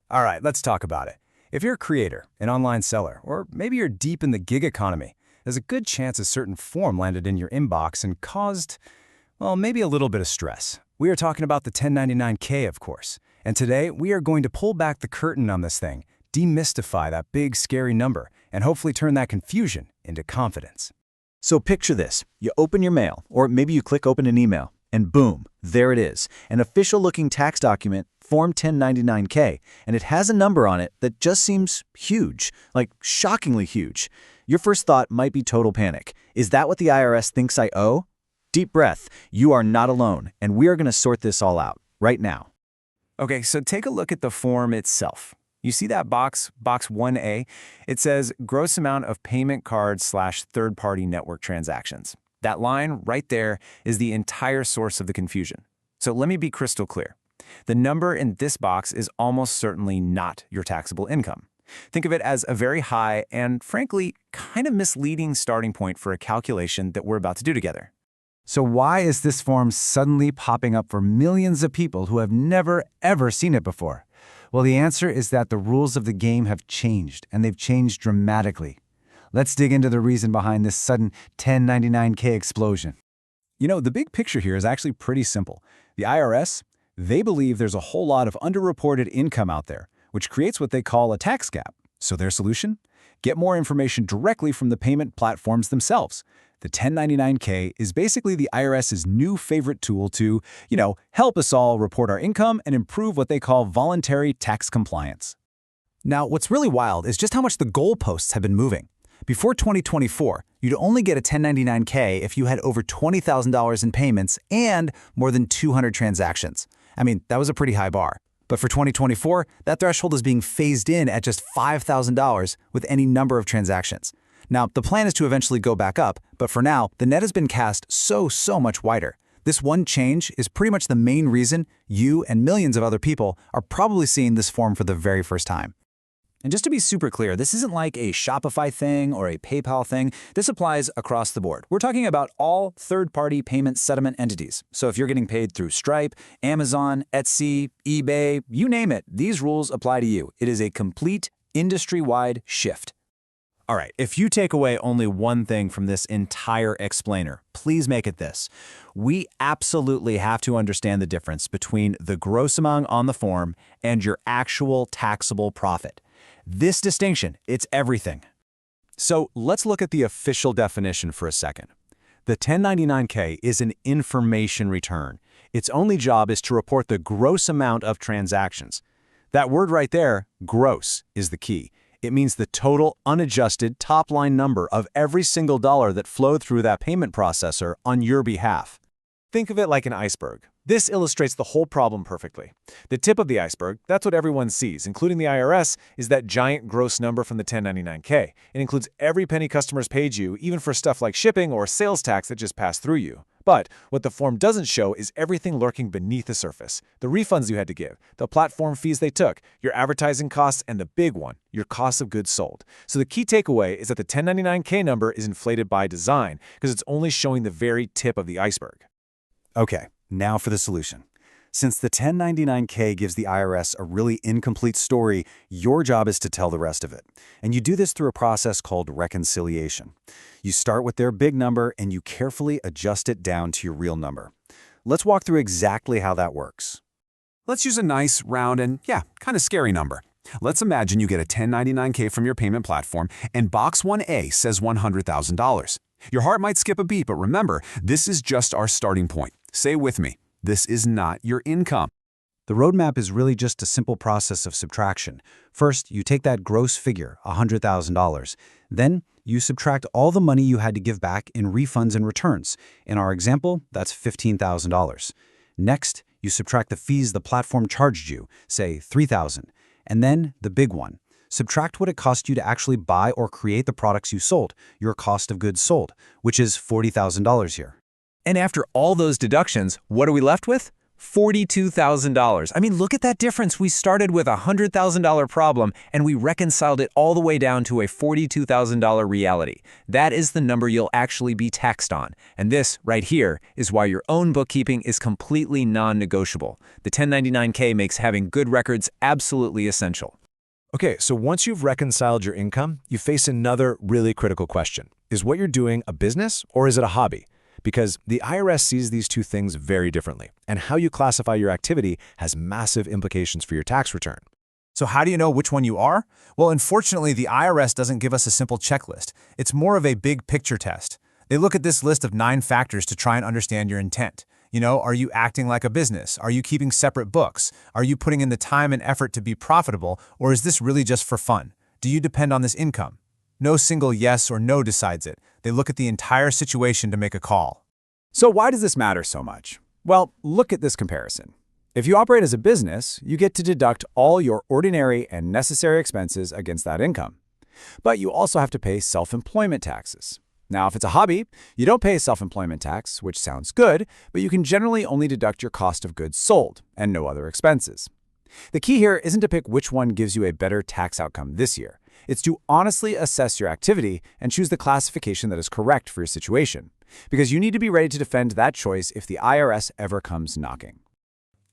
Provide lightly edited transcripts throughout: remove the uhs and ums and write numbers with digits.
All right, let's talk about it. If you're a creator, an online seller, or maybe you're deep in the gig economy, there's a good chance a certain form landed in your inbox and caused, well, maybe a little bit of stress. We are talking about the 1099-K, of course. And today, we are going to pull back the curtain on this thing, demystify that big, scary number, and hopefully turn that confusion into confidence. So picture this. You open your mail, or maybe you click open an email, and boom, there it is, an official-looking tax document, Form 1099-K, and it has a number on it that just seems huge, like shockingly huge. Your first thought might be total panic. Is that what the IRS thinks I owe? Deep breath. You are not alone, and we are going to sort this all out right now. Okay, so take a look at the form itself. You see that box 1A? It says gross amount of payment cards/third-party network transactions. That line right there is the entire source of the confusion. So let me be crystal clear. The number in this box is almost certainly not your taxable income. Think of it as a very high and, frankly, kind of misleading starting point for a calculation that we're about to do together. So why is this form suddenly popping up for millions of people who have never, ever seen it before? Well, the answer is that the rules of the game have changed, and they've changed dramatically. Let's dig into the reason behind this sudden 1099-K explosion. You know, the big picture here is actually pretty simple. The IRS, they believe there's a whole lot of underreported income out there, which creates what they call a tax gap. So their solution? Get more information directly from the payment platforms themselves. The 1099-K is basically the IRS's new favorite tool to, help us all report our income and improve what they call voluntary tax compliance. Now, what's really wild is just how much the goalposts have been moving. Before 2024, you'd only get a 1099-K if you had over $20,000 in payments and more than 200 transactions. I mean, that was a pretty high bar. But for 2024, that threshold is being phased in at just $5,000 with any number of transactions. Now, the plan is to eventually go back up, but for now, the net has been cast so much wider. This one change is pretty much the main reason you and millions of other people are probably seeing this form for the very first time. And just to be super clear, this isn't like a Shopify thing or a PayPal thing. This applies across the board. We're talking about all third-party payment settlement entities. So if you're getting paid through Stripe, Amazon, Etsy, eBay, you name it, these rules apply to you. It is a complete industry-wide shift. All right, if you take away only one thing from this entire explainer, please make it this. We absolutely have to understand the difference between the gross amount on the form and your actual taxable profit. This distinction, it's everything. So let's look at the official definition for a second. The 1099-K is an information return. Its only job is to report the gross amount of transactions. That word right there, gross, is the key. It means the total unadjusted top-line number of every single dollar that flowed through that payment processor on your behalf. Think of it like an iceberg. This illustrates the whole problem perfectly. The tip of the iceberg, that's what everyone sees, including the IRS, is that giant gross number from the 1099-K. It includes every penny customers paid you, even for stuff like shipping or sales tax that just passed through you. But what the form doesn't show is everything lurking beneath the surface. The refunds you had to give, the platform fees they took, your advertising costs, and the big one, your cost of goods sold. So the key takeaway is that the 1099-K number is inflated by design because it's only showing the very tip of the iceberg. Okay, now for the solution. Since the 1099-K gives the IRS a really incomplete story, your job is to tell the rest of it. And you do this through a process called reconciliation. You start with their big number and you carefully adjust it down to your real number. Let's walk through exactly how that works. Let's use a nice, round, and kind of scary number. Let's imagine you get a 1099-K from your payment platform and box 1A says $100,000. Your heart might skip a beat, but remember, this is just our starting point. Say with me, this is not your income. The roadmap is really just a simple process of subtraction. First, you take that gross figure, $100,000. Then, you subtract all the money you had to give back in refunds and returns. In our example, that's $15,000. Next, you subtract the fees the platform charged you, say $3,000. And then, the big one. Subtract what it cost you to actually buy or create the products you sold, your cost of goods sold, which is $40,000 here. And after all those deductions, what are we left with? $42,000. I mean, look at that difference. We started with a $100,000 problem and we reconciled it all the way down to a $42,000 reality. That is the number you'll actually be taxed on. And this right here is why your own bookkeeping is completely non-negotiable. The 1099-K makes having good records absolutely essential. Okay, so once you've reconciled your income, you face another really critical question. Is what you're doing a business or is it a hobby? Because the IRS sees these two things very differently, and how you classify your activity has massive implications for your tax return. So how do you know which one you are? Well, unfortunately, the IRS doesn't give us a simple checklist. It's more of a big picture test. They look at this list of 9 factors to try and understand your intent. Are you acting like a business? Are you keeping separate books? Are you putting in the time and effort to be profitable, or is this really just for fun? Do you depend on this income? No single yes or no decides it. They look at the entire situation to make a call. So why does this matter so much? Well, look at this comparison. If you operate as a business, you get to deduct all your ordinary and necessary expenses against that income. But you also have to pay self-employment taxes. Now, if it's a hobby, you don't pay self-employment tax, which sounds good, but you can generally only deduct your cost of goods sold and no other expenses. The key here isn't to pick which one gives you a better tax outcome this year. It's to honestly assess your activity and choose the classification that is correct for your situation, because you need to be ready to defend that choice if the IRS ever comes knocking.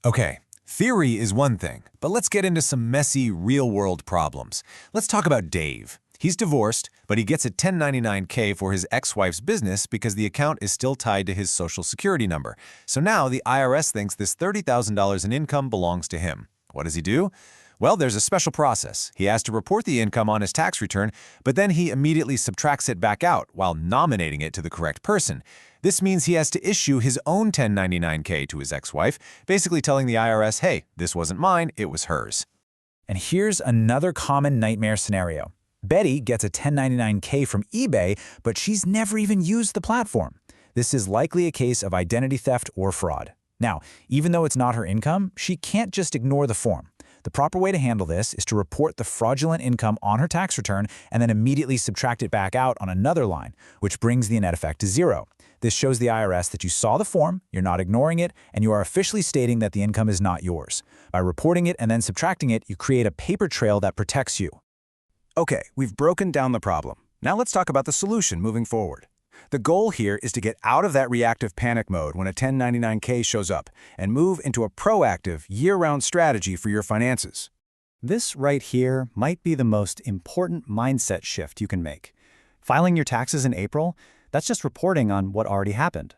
Okay, theory is one thing, but let's get into some messy, real-world problems. Let's talk about Dave. He's divorced, but he gets a 1099-K for his ex-wife's business because the account is still tied to his Social Security number. So now the IRS thinks this $30,000 in income belongs to him. What does he do? Well, there's a special process. He has to report the income on his tax return, but then he immediately subtracts it back out while nominating it to the correct person. This means he has to issue his own 1099-K to his ex-wife, basically telling the IRS, hey, this wasn't mine, it was hers. And here's another common nightmare scenario. Betty gets a 1099-K from eBay, but she's never even used the platform. This is likely a case of identity theft or fraud. Now, even though it's not her income, she can't just ignore the form. The proper way to handle this is to report the fraudulent income on her tax return and then immediately subtract it back out on another line, which brings the net effect to zero. This shows the IRS that you saw the form, you're not ignoring it, and you are officially stating that the income is not yours. By reporting it and then subtracting it, you create a paper trail that protects you. Okay, we've broken down the problem. Now let's talk about the solution moving forward. The goal here is to get out of that reactive panic mode when a 1099-K shows up and move into a proactive, year-round strategy for your finances. This right here might be the most important mindset shift you can make. Filing your taxes in April, that's just reporting on what already happened.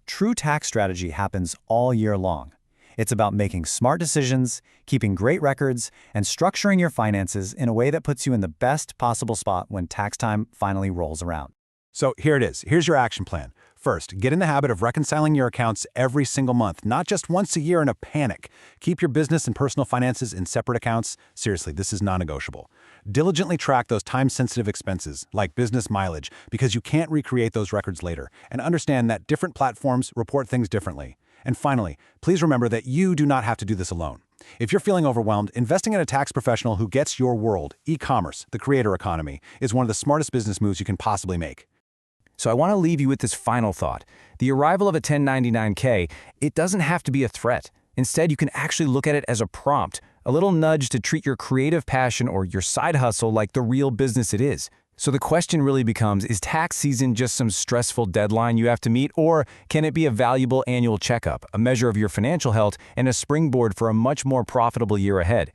True tax strategy happens all year long. It's about making smart decisions, keeping great records, and structuring your finances in a way that puts you in the best possible spot when tax time finally rolls around. So here it is. Here's your action plan. First, get in the habit of reconciling your accounts every single month, not just once a year in a panic. Keep your business and personal finances in separate accounts. Seriously, this is non-negotiable. Diligently track those time-sensitive expenses, like business mileage, because you can't recreate those records later. And understand that different platforms report things differently. And finally, please remember that you do not have to do this alone. If you're feeling overwhelmed, investing in a tax professional who gets your world, e-commerce, the creator economy, is one of the smartest business moves you can possibly make. So I want to leave you with this final thought. The arrival of a 1099-K, it doesn't have to be a threat. Instead, you can actually look at it as a prompt, a little nudge to treat your creative passion or your side hustle like the real business it is. So the question really becomes, is tax season just some stressful deadline you have to meet, or can it be a valuable annual checkup, a measure of your financial health, and a springboard for a much more profitable year ahead?